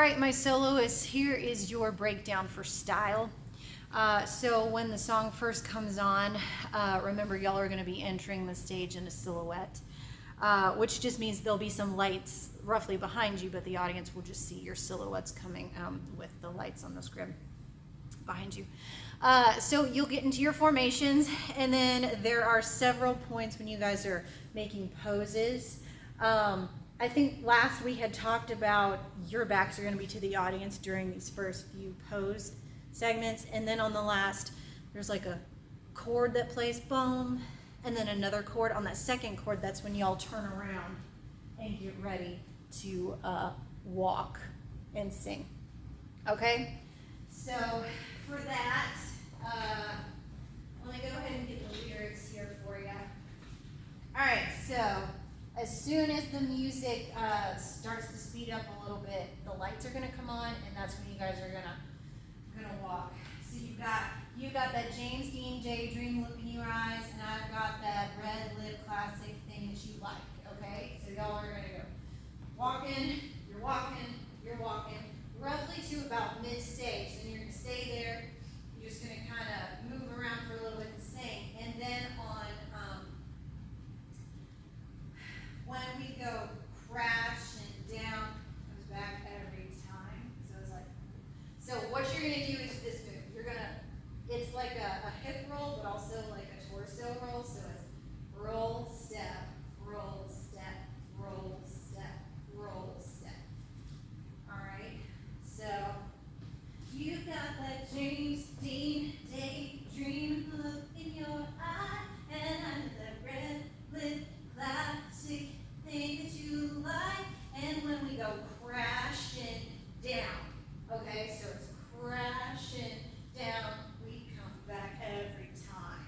right, my soloists, here is your breakdown for style. So when the song first comes on, remember y'all are going to be entering the stage in a silhouette, which just means there'll be some lights roughly behind you, but the audience will just see your silhouettes coming with the lights on the screen behind you. So you'll get into your formations, and then there are several points when you guys are making poses. I think last we had talked about your backs are going to be to the audience during these first few pose segments, and then on the last there's like a chord that plays boom, and then another chord. On that second chord, that's when y'all turn around and get ready to walk and sing. Okay, so for that, let me go ahead and get the lyrics here for you. All right, so as soon as the music starts to speed up a little bit, the lights are gonna come on, and that's when you guys are gonna walk. So you got that James Dean Daydream look in your eyes, and I've got that red lip classic thing that you like. Okay, so y'all are gonna go walking, you're walking, roughly to about mid-stage. Then you're gonna stay there. You're just gonna kind of move around for a little bit and sing, and then on when we go crashing down, comes back every time. So it's like, so what you're gonna do is this move. It's like a hip roll, but also like a torso roll. So it's roll, step, roll, step, roll, step, roll, step. All right. So you got that James Dean Daydream look in your eye, and I'm the red lip classic thing that you like. And when we go crashing down, okay, so it's crashing down, we come back every time.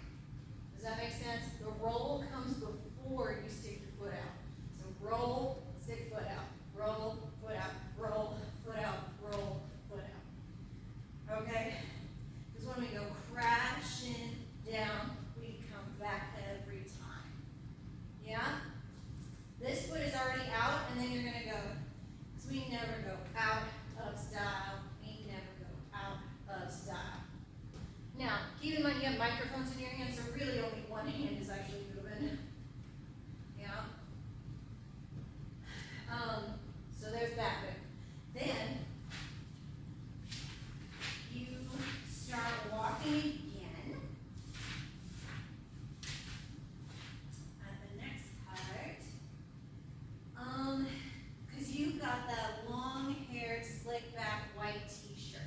Does that make sense? The roll comes before you stick your foot out. So roll, stick foot out, roll, foot out, roll, foot out, roll, foot out. Okay? Because when we go crashing down, we come back every time. Yeah? This foot is already out, and then you're going to go, because we never go out of style. We never go out of style. Now, keep in mind you have microphones in your hands, so really only one hand is actually moving. Yeah? So there's that bit. Then, you start walking again. At the next part, because you've got that long-haired, slick-back white t-shirt.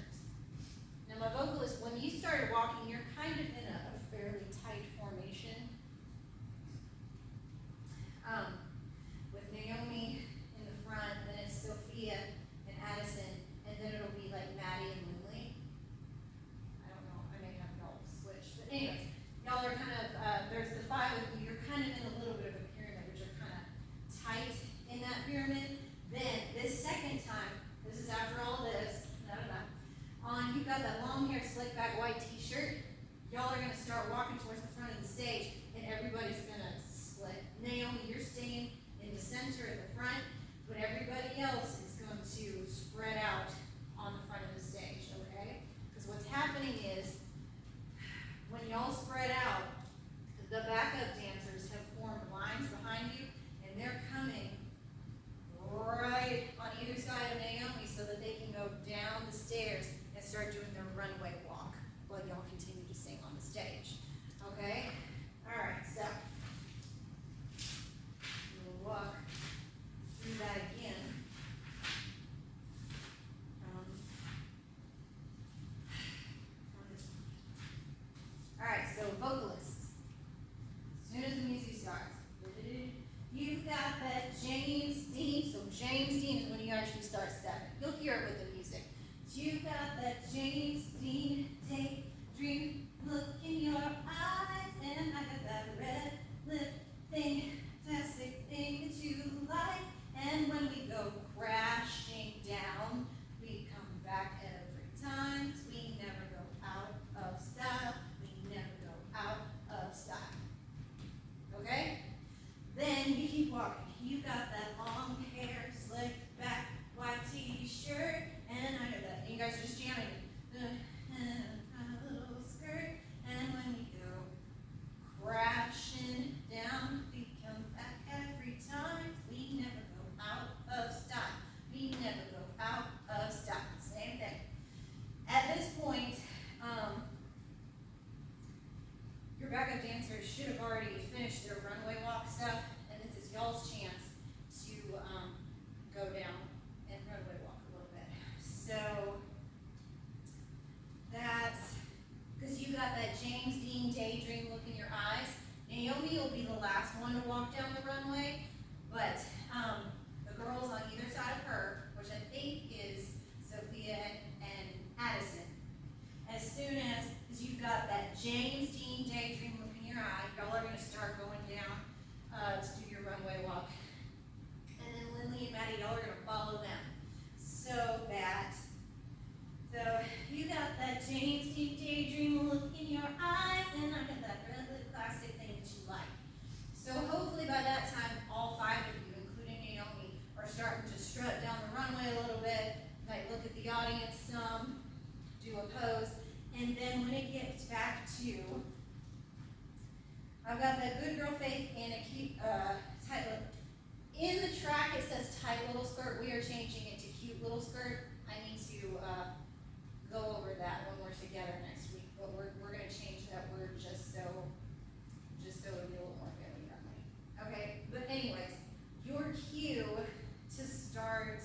Now, my vocalist, when you started walking, you're kind of in a fairly tight formation. With Naomi in the front, then it's Sophia and Addison, and then it'll be like Maddie and Lindley. I don't know, I may have y'all switch, but anyways, y'all are kind of, there's the five of you, you're kind of in a little bit of a pyramid, which are kind of tight in that pyramid. Then, this second time, this is after all this, you've got that long-haired, slick-back white t-shirt. Y'all are going to start walking towards the front of the stage, and everybody's going to split. Naomi, you're staying in the center at the front, but everybody else is going to spread out on the front of the stage, okay? Because what's happening is, when y'all spread out, the backup dancers have formed lines behind you, and they're coming right on either side of Naomi so that they can go down the stairs and start doing their runway walk while y'all continue to sing on the stage. Okay? All right, so we'll walk through that again. All right, so vocalists. As soon as the music starts, you've got that James Dean. So James Dean is when you actually start stepping. You'll hear it with the music. So you've got that James you guys are just jamming. A little skirt, and when we go crashing down, we come back every time. We never go out of style. We never go out of style. Same thing. At this point, your backup dancers should have already finished their runway walk stuff, and this is y'all's chance to go down and runway walk a little bit. So that's because you got that James Dean daydream look in your eyes. Naomi will be the last one to walk down the runway, but the girls on either side of her, which I think is Sophia and Addison, as soon as you've got that James Dean daydream look in your eye, y'all are going to start going down to do your runway walk. And then Lindley and Maddie, y'all are going to follow them. So you got that James Dean daydream look in your eyes, and I got that really classic thing that you like. So hopefully by that time, all 5 of you, including Naomi, are starting to strut down the runway a little bit, might look at the audience some, do a pose, and then when it gets back to, I've got that good girl faith and a cute, tight little, in the track it says tight little skirt. We are changing it to cute little skirt. I need to go over that when we're together next week, but we're going to change that word just so it'll be a little more family friendly. Okay, but anyways, your cue to start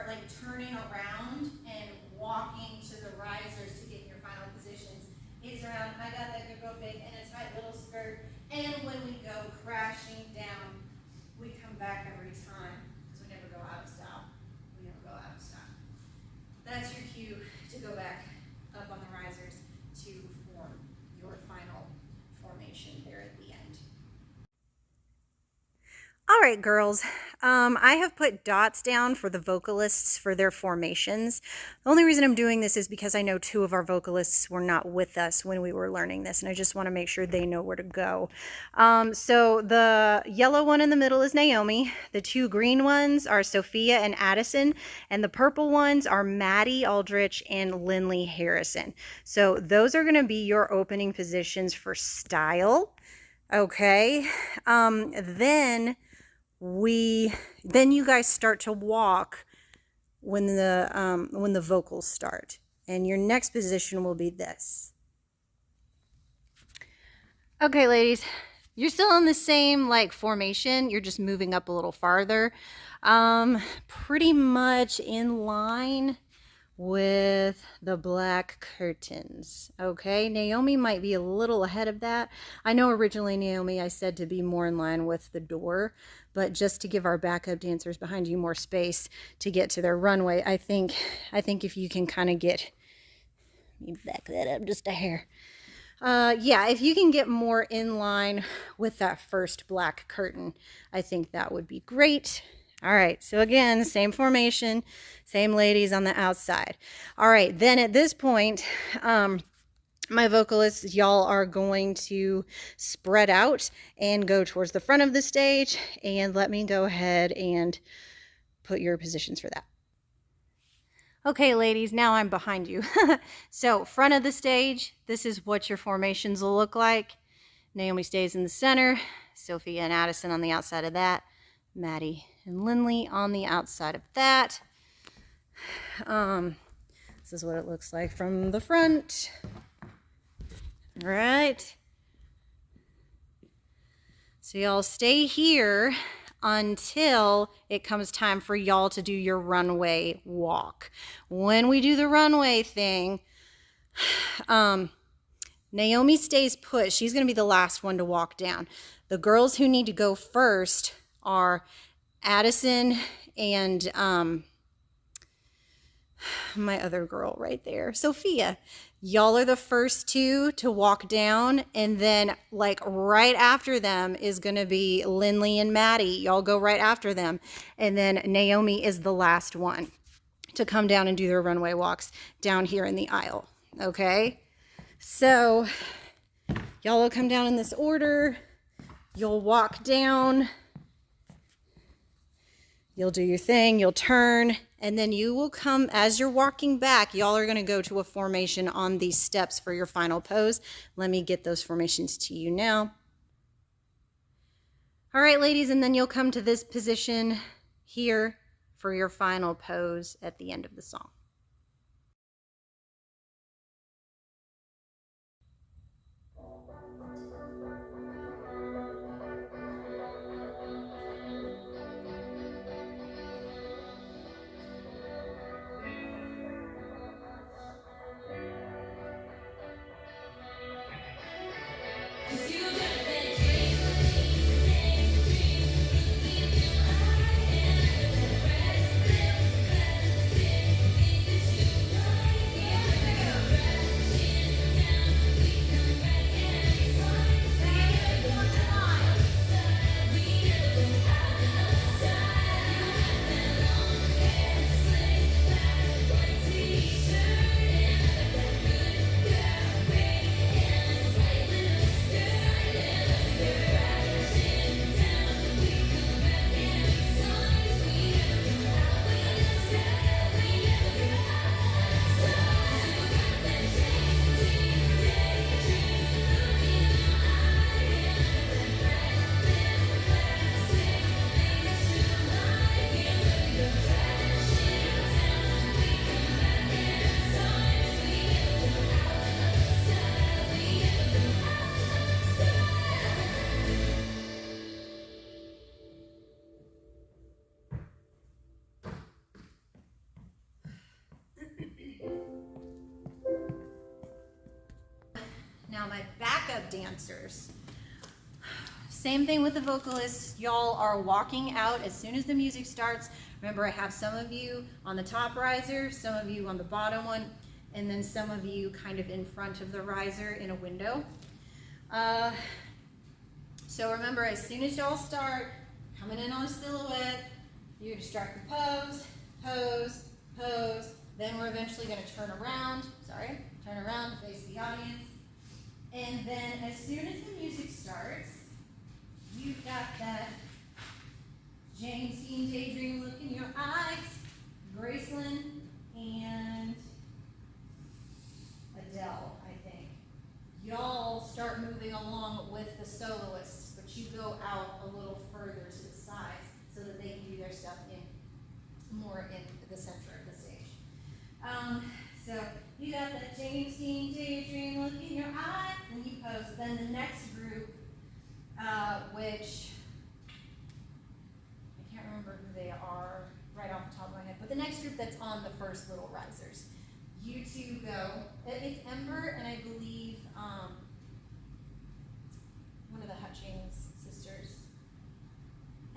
like turning around and walking to the risers to get in your final positions is around, I got that good girl faith and a tight little skirt, and when we go crashing down, we come back every time, because we never go out of style. We never go out of style. That's your cue to go back up on the risers to form your final formation there at the end. All right, girls. I have put dots down for the vocalists for their formations. The only reason I'm doing this is because I know 2 of our vocalists were not with us when we were learning this, and I just want to make sure they know where to go. So the yellow one in the middle is Naomi. The 2 green ones are Sophia and Addison, and the purple ones are Maddie Aldrich and Lindley Harrison. So those are going to be your opening positions for style. Okay. Then you guys start to walk when the vocals start, and your next position will be this. Okay, ladies, you're still in the same like formation. You're just moving up a little farther, pretty much in line with the black curtains. Okay, Naomi might be a little ahead of that. I know originally Naomi I said to be more in line with the door, but just to give our backup dancers behind you more space to get to their runway, I think if you can kind of get, let me back that up just a hair. Yeah, if you can get more in line with that first black curtain, I think that would be great. All right, so again, same formation, same ladies on the outside. All right, then at this point, my vocalists, y'all are going to spread out and go towards the front of the stage, and let me go ahead and put your positions for that. Okay, ladies, now I'm behind you. So front of the stage, this is what your formations will look like. Naomi stays in the center, Sophia and Addison on the outside of that, Maddie and Lindley on the outside of that. This is what it looks like from the front. All right. So y'all stay here until it comes time for y'all to do your runway walk. When we do the runway thing, Naomi stays put. She's going to be the last one to walk down. The girls who need to go first are Addison and my other girl right there, Sophia. Y'all are the first 2 to walk down, and then like right after them is going to be Lindley and Maddie. Y'all go right after them, and then Naomi is the last one to come down and do their runway walks down here in the aisle. Okay, so y'all will come down in this order. You'll walk down. You'll do your thing, you'll turn, and then you will come, as you're walking back, y'all are gonna go to a formation on these steps for your final pose. Let me get those formations to you now. All right, ladies, and then you'll come to this position here for your final pose at the end of the song. Now my backup dancers, same thing with the vocalists. Y'all are walking out as soon as the music starts. Remember, I have some of you on the top riser, some of you on the bottom one, and then some of you kind of in front of the riser in a window. So remember, as soon as y'all start coming in on a silhouette, you're gonna start the pose, pose, pose. Then we're eventually gonna turn around, turn around to face the audience. And then as soon as the music starts, you've got that James Dean daydream look in your eyes, Graceland, and Adele, I think. Y'all start moving along with the soloists, but you go out a little further to the sides so that they can do their stuff more in the center of the stage. So you got that James Dean daydream look in your eyes, and you pose. Then the next group, which I can't remember who they are right off the top of my head, but the next group that's on the first little risers, you two go. It's Ember and I believe one of the Hutchings sisters.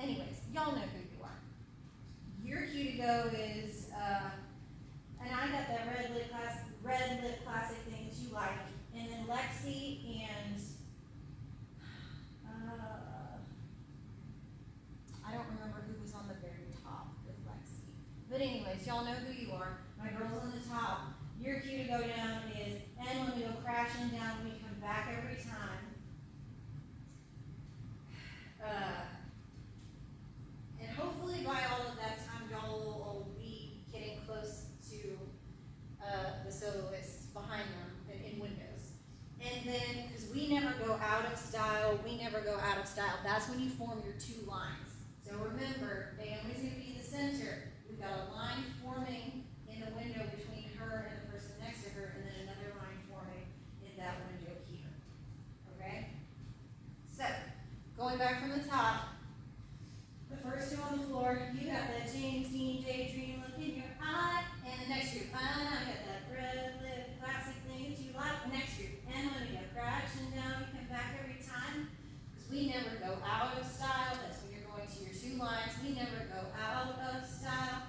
Anyways, y'all know who you are. Your cue to go is, and I got that red lip classic thing that you like, and then Lexi and I don't remember who was on the very top with Lexi. But anyways, y'all know who you are. My girl's on the top. Your cue to go down is, and when we go crashing down, we come back every time. And hopefully by all of that time, y'all will be getting close to the soloists behind them in windows. And then, because we never go out of style, that's when you form your two lines. So remember, Naomi's going to be the center. We've got a line forming in the window between her and the person next to her, and then another line forming in that window here. Okay? So, going back from the top, the first two on the floor, you got that James Dean daydream look in your eye, and the next group, I got that red lip classic thing that you like. The next group, and when you go crashing down, you come back every time, because we never go out of style. That's when you're going to your two lines. We never go out of style.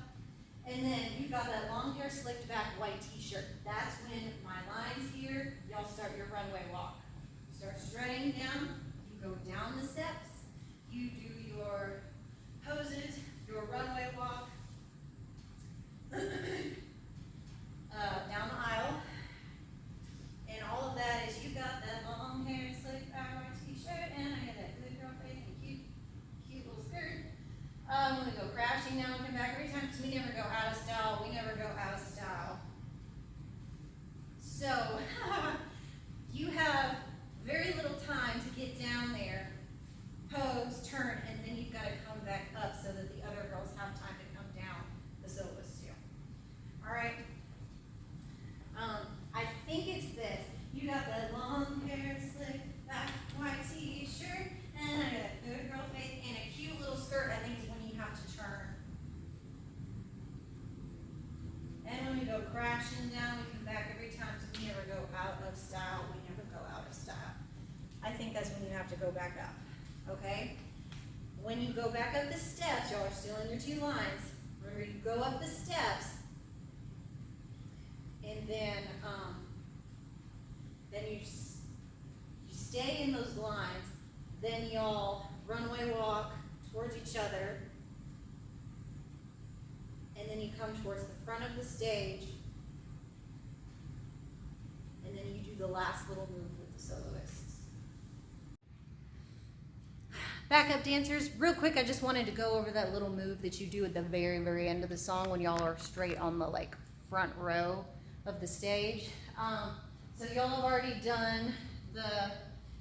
And then you've got that long hair slicked back white t-shirt. That's when my line's here, y'all start your runway walk. Start strutting down, you go down the steps, you do your poses, your runway walk, down the aisle. And all of that is, you got that long hair slicked back white t-shirt, and I got that good girl face and cute little skirt. I'm gonna go crashing down come back every time because we never go out of style. We never go out of style. So you have very little time to get down there, pose, turn, and then you've got to come back up so that the other girls have time to come down, the soloists too. All right. I think it's this. You got the long hair, slick back, white t-shirt, and a good girl face, and a cute little skirt. I think is when you have to turn. And when we go crashing down, we come back every time, so we never go out of style. We never go out of style. I think that's when you have to go back up. Okay? When you go back up the steps, y'all are still in your two lines. Remember, you go up the steps, and then you stay in those lines. Then y'all runway walk towards each other, and then you come towards the front of the stage, and then you do the last little move with the soloists. Backup dancers, real quick, I just wanted to go over that little move that you do at the very, very end of the song when y'all are straight on the front row of the stage. So y'all have already done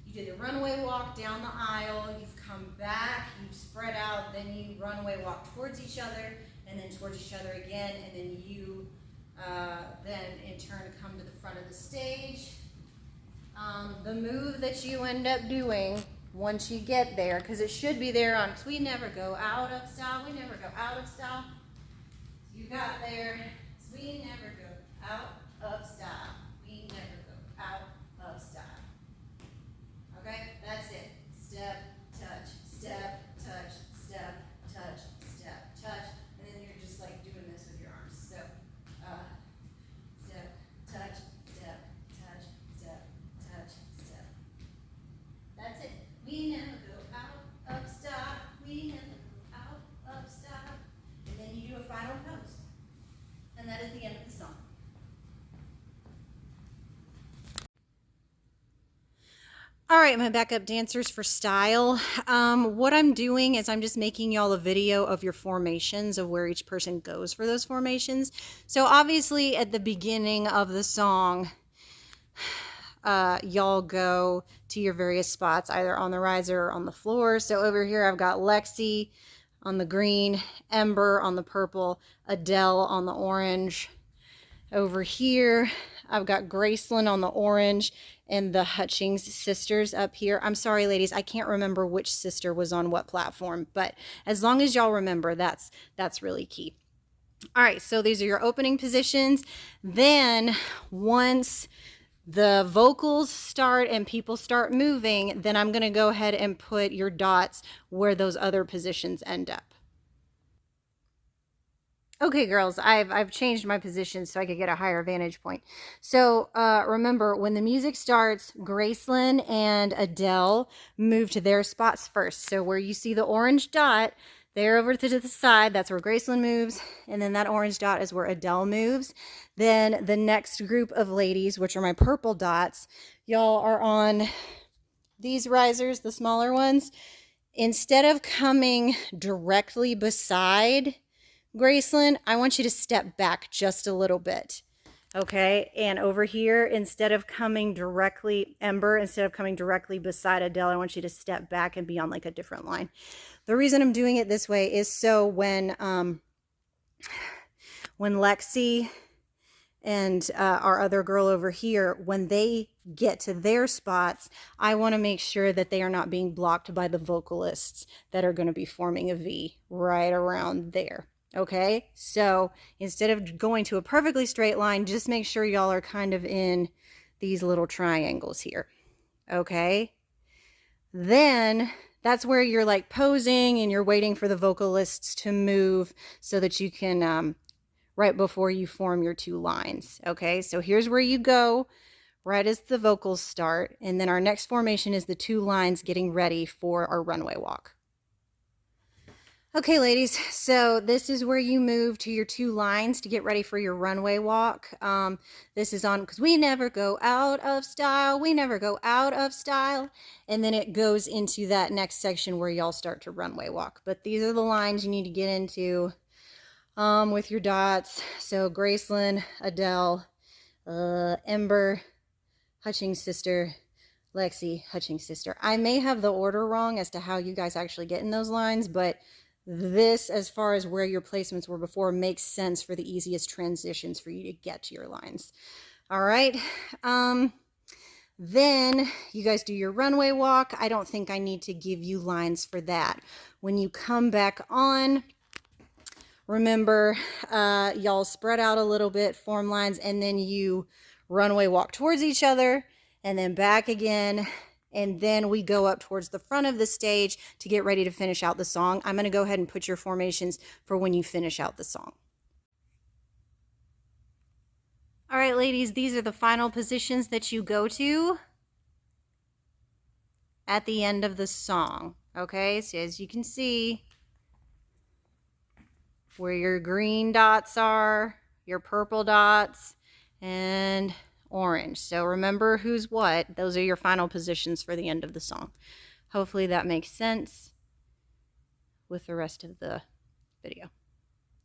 you did the runway walk down the aisle, you've come back, you've spread out, then you runway walk towards each other, and then towards each other again, and then you then in turn come to the front of the stage. The move that you end up doing once you get there, because it should be there on, because we never go out of style, we never go out of style. You got there, so we never go out of style. We never go out of style. Okay, that's it. Step, touch, step, touch, step, touch, step, touch. And then you're just doing this with your arms. So, step, touch, step, touch, step, touch, step. That's it. We never go out of style. We never go out of style. And then you do a final pose. And that is the end of the song. All right, my backup dancers for style. What I'm doing is I'm just making y'all a video of your formations, of where each person goes for those formations. So obviously at the beginning of the song, y'all go to your various spots, either on the riser or on the floor. So over here I've got Lexi on the green, Ember on the purple, Adele on the orange. Over here I've got Graceland on the orange, and the Hutchings sisters up here. I'm sorry, ladies, I can't remember which sister was on what platform, but as long as y'all remember, that's really key. All right, so these are your opening positions. Then once the vocals start and people start moving, then I'm gonna go ahead and put your dots where those other positions end up. Okay, girls, I've changed my position so I could get a higher vantage point. So remember, when the music starts, Graceland and Adele move to their spots first. So where you see the orange dot, they're over to the side. That's where Graceland moves. And then that orange dot is where Adele moves. Then the next group of ladies, which are my purple dots, y'all are on these risers, the smaller ones. Instead of coming directly beside Graceland, I want you to step back just a little bit, okay? And over here, instead of coming directly, Ember, instead of coming directly beside Adele, I want you to step back and be on a different line. The reason I'm doing it this way is so when Lexi and our other girl over here, when they get to their spots, I want to make sure that they are not being blocked by the vocalists that are going to be forming a V right around there. Okay, so instead of going to a perfectly straight line, just make sure y'all are kind of in these little triangles here. Okay, then that's where you're posing and you're waiting for the vocalists to move so that you can, right before you form your two lines. Okay, so here's where you go right as the vocals start. And then our next formation is the two lines getting ready for our runway walk. Okay, ladies, so this is where you move to your two lines to get ready for your runway walk. This is on, because we never go out of style. We never go out of style. And then it goes into that next section where y'all start to runway walk. But these are the lines you need to get into with your dots. So Gracelyn, Adele, Ember, Hutchings' sister, Lexi, Hutchings' sister. I may have the order wrong as to how you guys actually get in those lines, but this, as far as where your placements were before, makes sense for the easiest transitions for you to get to your lines. All right. Then you guys do your runway walk. I don't think I need to give you lines for that. When you come back on, remember, y'all spread out a little bit, form lines, and then you runway walk towards each other and then back again. And then we go up towards the front of the stage to get ready to finish out the song. I'm going to go ahead and put your formations for when you finish out the song. All right, ladies, these are the final positions that you go to at the end of the song. Okay, so as you can see, where your green dots are, your purple dots, and orange. So remember who's what. Those are your final positions for the end of the song. Hopefully that makes sense with the rest of the video.